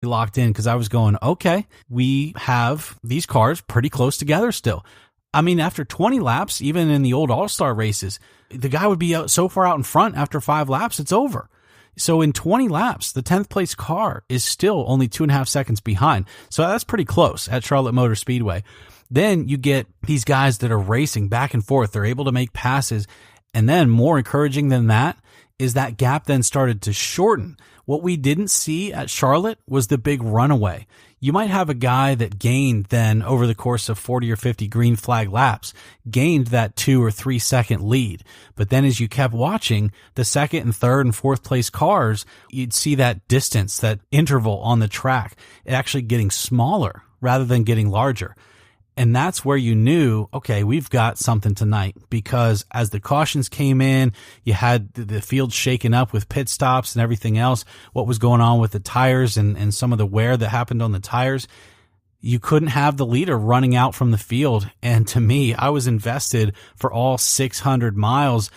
locked in because I was going, okay, we have these cars pretty close together still. I mean, after 20 laps, even in the old All-Star races, the guy would be so far out in front after 5 laps, it's over. So in 20 laps, the 10th place car is still only 2.5 seconds behind. So that's pretty close at Charlotte Motor Speedway. Then you get these guys that are racing back and forth. They're able to make passes. And then more encouraging than that is that gap then started to shorten. What we didn't see at Charlotte was the big runaway. You might have a guy that gained then over the course of 40 or 50 green flag laps, gained that 2 or 3 second lead. But then as you kept watching the second and third and fourth place cars, you'd see that distance, that interval on the track, it actually getting smaller rather than getting larger. And that's where you knew, okay, we've got something tonight, because as the cautions came in, you had the field shaken up with pit stops and everything else, what was going on with the tires and some of the wear that happened on the tires. You couldn't have the leader running out from the field. And to me, I was invested for all 600 miles.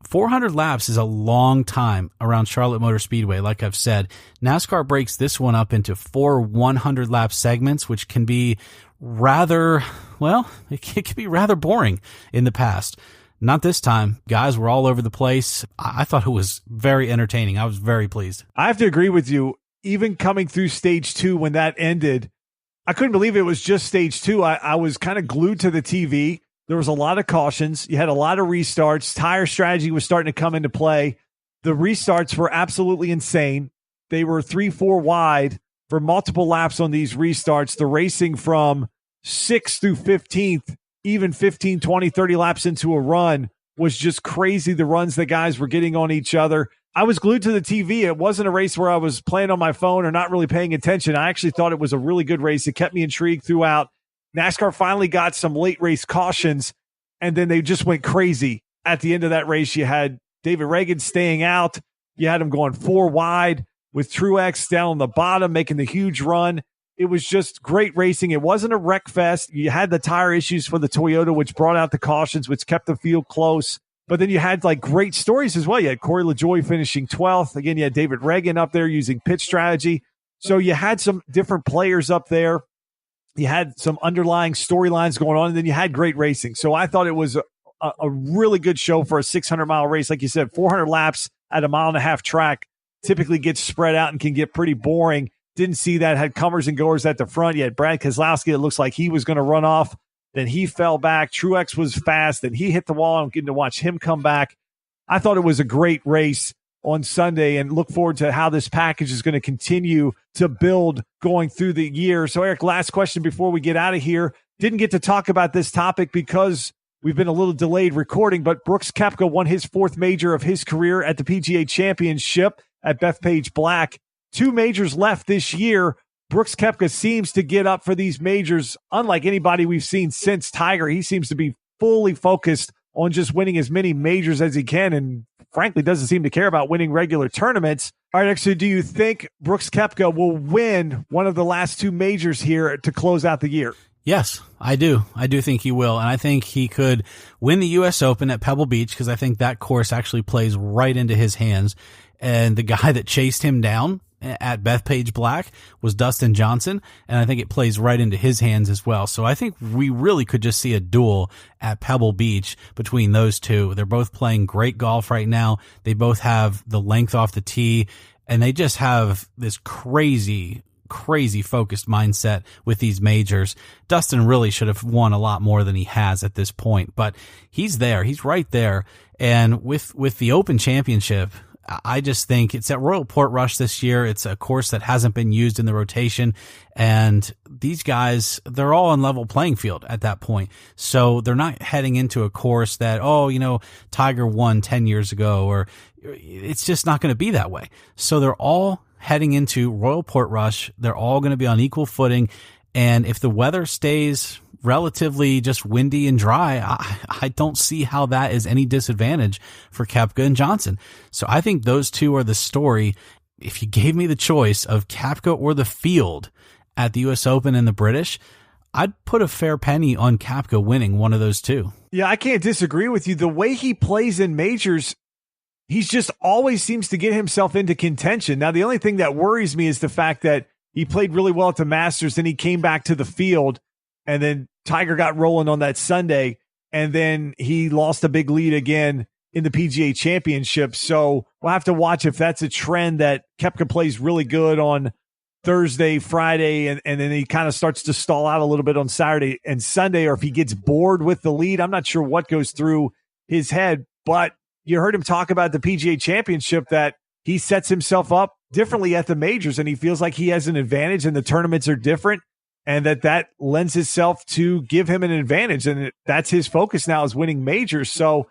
400 laps is a long time around Charlotte Motor Speedway. Like I've said, NASCAR breaks this one up into 4 100 lap segments, which can be rather, well, it can be rather boring in the past. Not this time. Guys were all over the place. I thought it was very entertaining. I was very pleased. I have to agree with you. Even coming through stage 2 when that ended, I couldn't believe it was just stage 2. I was kind of glued to the TV. There was a lot of cautions. You had a lot of restarts. Tire strategy was starting to come into play. The restarts were absolutely insane. They were 3-4 wide for multiple laps on these restarts. The racing from 6th through 15th, even 15, 20, 30 laps into a run was just crazy. The runs the guys were getting on each other. I was glued to the TV. It wasn't a race where I was playing on my phone or not really paying attention. I actually thought it was a really good race. It kept me intrigued throughout. NASCAR finally got some late race cautions, and then they just went crazy. At the end of that race, you had David Reagan staying out. You had him going 4 wide with Truex down on the bottom, making the huge run. It was just great racing. It wasn't a wreck fest. You had the tire issues for the Toyota, which brought out the cautions, which kept the field close. But then you had like great stories as well. You had Corey LaJoie finishing 12th. Again, you had David Reagan up there using pit strategy. So you had some different players up there. You had some underlying storylines going on, and then you had great racing. So I thought it was a really good show for a 600-mile race. Like you said, 400 laps at a 1.5-mile track typically gets spread out and can get pretty boring. Didn't see that. Had comers and goers at the front. You had Brad Keselowski. It looks like he was going to run off. Then he fell back. Truex was fast. Then he hit the wall. I'm getting to watch him come back. I thought it was a great race on Sunday and look forward to how this package is going to continue to build going through the year. So, Eric, last question before we get out of here. Didn't get to talk about this topic because we've been a little delayed recording, but Brooks Koepka won his 4th major of his career at the PGA Championship at Bethpage Black. 2 majors left this year. Brooks Koepka seems to get up for these majors unlike anybody we've seen since Tiger. He seems to be fully focused on just winning as many majors as he can, and frankly doesn't seem to care about winning regular tournaments. All right, actually, do you think Brooks Koepka will win one of the last 2 majors here to close out the year? Yes, I do. I do think he will. And I think he could win the U.S. Open at Pebble Beach because I think that course actually plays right into his hands. And the guy that chased him down at Bethpage Black was Dustin Johnson, and I think it plays right into his hands as well. So I think we really could just see a duel at Pebble Beach between those two. They're both playing great golf right now. They both have the length off the tee, and they just have this crazy focused mindset with these majors. Dustin really should have won a lot more than he has at this point, but he's there. He's right there. And with the Open Championship, I just think it's at Royal Portrush this year. It's a course that hasn't been used in the rotation. And these guys, they're all on level playing field at that point. So they're not heading into a course that, Tiger won 10 years ago, or it's just not going to be that way. So they're all heading into Royal Portrush. They're all going to be on equal footing. And if the weather stays relatively just windy and dry, I don't see how that is any disadvantage for Koepka and Johnson. So I think those two are the story. If you gave me the choice of Koepka or the field at the U.S. Open and the British, I'd put a fair penny on Koepka winning one of those two. Yeah, I can't disagree with you. The way he plays in majors, he's just always seems to get himself into contention. Now, the only thing that worries me is the fact that he played really well at the Masters. Then he came back to the field, and then Tiger got rolling on that Sunday, and then he lost a big lead again in the PGA Championship. So we'll have to watch if that's a trend that Koepka plays really good on Thursday, Friday, and then he kind of starts to stall out a little bit on Saturday and Sunday, or if he gets bored with the lead. I'm not sure what goes through his head, but you heard him talk about the PGA Championship, that he sets himself up differently at the majors, and he feels like he has an advantage and the tournaments are different, and that lends itself to give him an advantage. And that's his focus now, is winning majors. So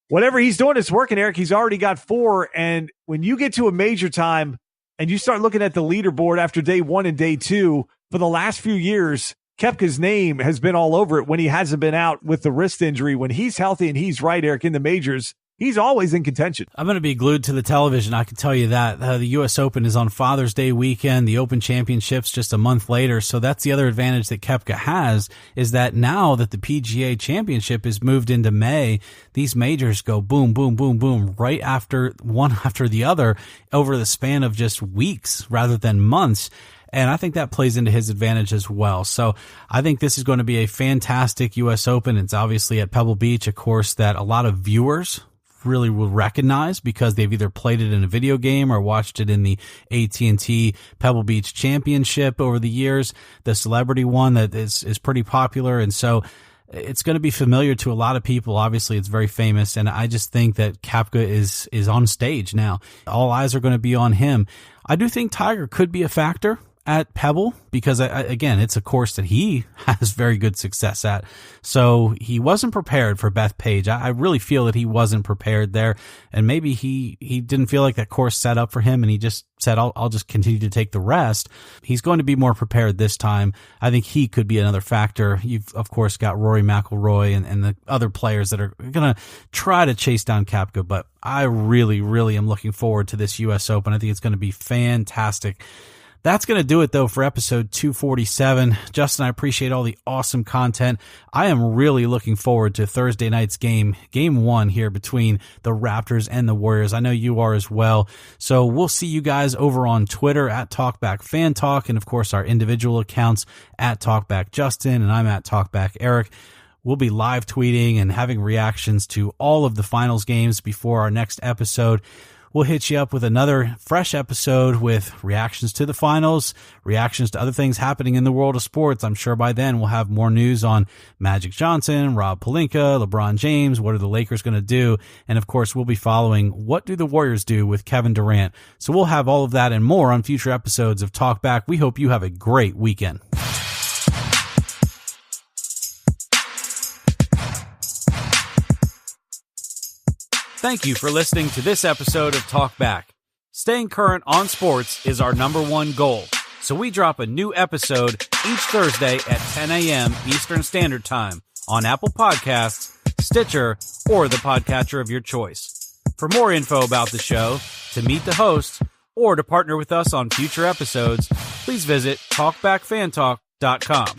whatever he's doing is working, Eric. He's already got 4. And when you get to a major time and you start looking at the leaderboard after day 1 and day 2, for the last few years, Koepka's name has been all over it when he hasn't been out with the wrist injury. When he's healthy and he's right, Eric, in the majors, he's always in contention. I'm going to be glued to the television, I can tell you that. The U.S. Open is on Father's Day weekend. The Open Championship's just a month later. So that's the other advantage that Koepka has, is that now that the PGA Championship is moved into May, these majors go boom, boom, boom, boom, right after one after the other over the span of just weeks rather than months. And I think that plays into his advantage as well. So I think this is going to be a fantastic U.S. Open. It's obviously at Pebble Beach, a course that a lot of viewers really will recognize because they've either played it in a video game or watched it in the AT&T Pebble Beach Championship over the years, the celebrity one that is pretty popular. And so it's going to be familiar to a lot of people. Obviously, it's very famous. And I just think that Koepka is on stage now. All eyes are going to be on him. I do think Tiger could be a factor at Pebble because, again, it's a course that he has very good success at. So he wasn't prepared for Bethpage. I really feel that he wasn't prepared there, and maybe he didn't feel like that course set up for him, and he just said, I'll just continue to take the rest. He's going to be more prepared this time. I think he could be another factor. You've, of course, got Rory McIlroy and the other players that are going to try to chase down Koepka, but I really, really am looking forward to this U.S. Open. I think it's going to be fantastic. That's going to do it, though, for episode 247. Justin, I appreciate all the awesome content. I am really looking forward to Thursday night's game 1 here between the Raptors and the Warriors. I know you are as well. So we'll see you guys over on Twitter at TalkbackFanTalk, and, of course, our individual accounts at TalkbackJustin, and I'm at TalkbackEric. We'll be live tweeting and having reactions to all of the finals games before our next episode. We'll hit you up with another fresh episode with reactions to the finals, reactions to other things happening in the world of sports. I'm sure by then we'll have more news on Magic Johnson, Rob Pelinka, LeBron James. What are the Lakers going to do? And of course, we'll be following what do the Warriors do with Kevin Durant. So we'll have all of that and more on future episodes of Talk Back. We hope you have a great weekend. Thank you for listening to this episode of Talk Back. Staying current on sports is our #1 goal, so we drop a new episode each Thursday at 10 a.m. Eastern Standard Time on Apple Podcasts, Stitcher, or the podcatcher of your choice. For more info about the show, to meet the hosts, or to partner with us on future episodes, please visit TalkbackFanTalk.com.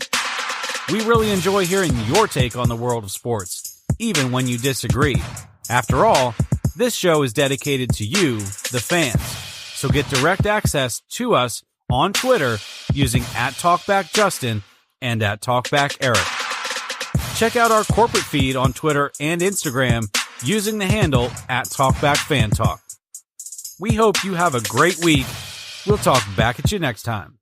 We really enjoy hearing your take on the world of sports, even when you disagree. After all, this show is dedicated to you, the fans. So get direct access to us on Twitter using @TalkbackJustin and @TalkbackEric. Check out our corporate feed on Twitter and Instagram using the handle @TalkbackFanTalk. We hope you have a great week. We'll talk back at you next time.